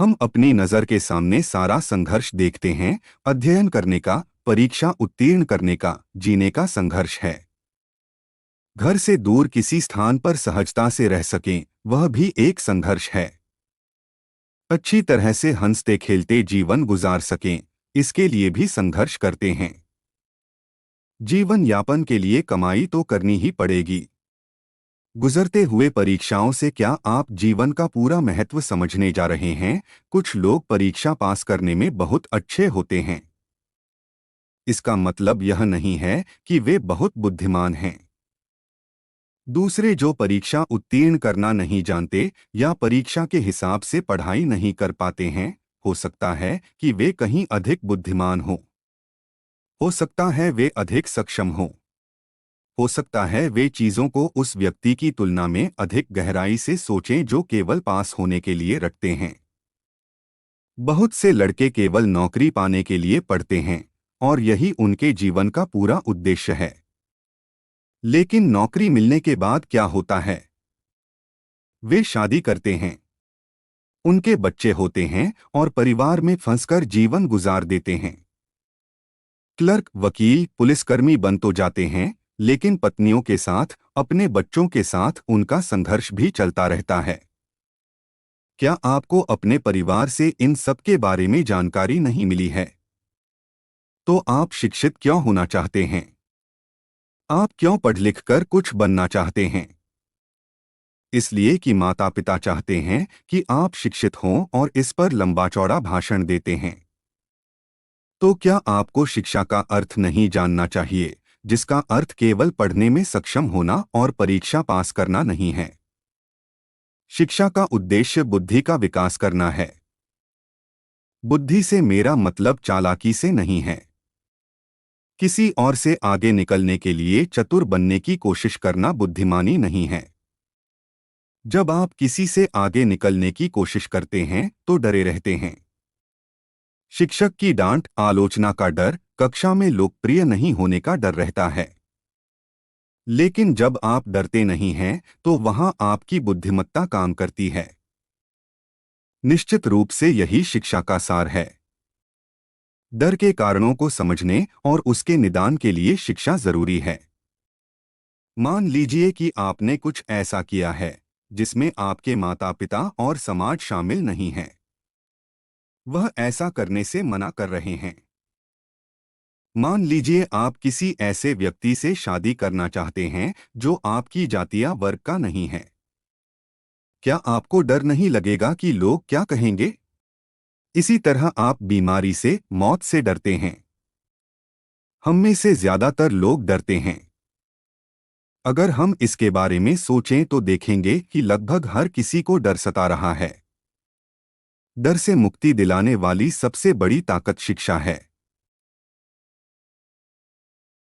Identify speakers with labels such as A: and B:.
A: हम अपनी नज़र के सामने सारा संघर्ष देखते हैं। अध्ययन करने का, परीक्षा उत्तीर्ण करने का, जीने का संघर्ष है। घर से दूर किसी स्थान पर सहजता से रह सकें, वह भी एक संघर्ष है। अच्छी तरह से हंसते खेलते जीवन गुजार सकें, इसके लिए भी संघर्ष करते हैं। जीवन यापन के लिए कमाई तो करनी ही पड़ेगी। गुजरते हुए परीक्षाओं से क्या आप जीवन का पूरा महत्व समझने जा रहे हैं? कुछ लोग परीक्षा पास करने में बहुत अच्छे होते हैं। इसका मतलब यह नहीं है कि वे बहुत बुद्धिमान हैं। दूसरे जो परीक्षा उत्तीर्ण करना नहीं जानते या परीक्षा के हिसाब से पढ़ाई नहीं कर पाते हैं, हो सकता है कि वे कहीं अधिक बुद्धिमान हों। हो सकता है वे अधिक सक्षम हों। हो सकता है वे चीजों को उस व्यक्ति की तुलना में अधिक गहराई से सोचें जो केवल पास होने के लिए रटते हैं। बहुत से लड़के केवल नौकरी पाने के लिए पढ़ते हैं और यही उनके जीवन का पूरा उद्देश्य है। लेकिन नौकरी मिलने के बाद क्या होता है? वे शादी करते हैं, उनके बच्चे होते हैं और परिवार में फंसकर जीवन गुजार देते हैं। क्लर्क, वकील, पुलिसकर्मी बन तो जाते हैं, लेकिन पत्नियों के साथ, अपने बच्चों के साथ उनका संघर्ष भी चलता रहता है। क्या आपको अपने परिवार से इन सब के बारे में जानकारी नहीं मिली है? तो आप शिक्षित क्यों होना चाहते हैं? आप क्यों पढ़ लिख कर कुछ बनना चाहते हैं? इसलिए कि माता पिता चाहते हैं कि आप शिक्षित हों और इस पर लंबा चौड़ा भाषण देते हैं। तो क्या आपको शिक्षा का अर्थ नहीं जानना चाहिए, जिसका अर्थ केवल पढ़ने में सक्षम होना और परीक्षा पास करना नहीं है? शिक्षा का उद्देश्य बुद्धि का विकास करना है। बुद्धि से मेरा मतलब चालाकी से नहीं है। किसी और से आगे निकलने के लिए चतुर बनने की कोशिश करना बुद्धिमानी नहीं है। जब आप किसी से आगे निकलने की कोशिश करते हैं तो डरे रहते हैं। शिक्षक की डांट, आलोचना का डर, कक्षा में लोकप्रिय नहीं होने का डर रहता है। लेकिन जब आप डरते नहीं हैं तो वहां आपकी बुद्धिमत्ता काम करती है। निश्चित रूप से यही शिक्षा का सार है। डर के कारणों को समझने और उसके निदान के लिए शिक्षा जरूरी है। मान लीजिए कि आपने कुछ ऐसा किया है जिसमें आपके माता पिता और समाज शामिल नहीं हैं। वह ऐसा करने से मना कर रहे हैं। मान लीजिए आप किसी ऐसे व्यक्ति से शादी करना चाहते हैं जो आपकी जातीय वर्ग का नहीं है। क्या आपको डर नहीं लगेगा कि लोग क्या कहेंगे? इसी तरह आप बीमारी से, मौत से डरते हैं। हम में से ज्यादातर लोग डरते हैं। अगर हम इसके बारे में सोचें तो देखेंगे कि लगभग हर किसी को डर सता रहा है। डर से मुक्ति दिलाने वाली सबसे बड़ी ताकत शिक्षा है।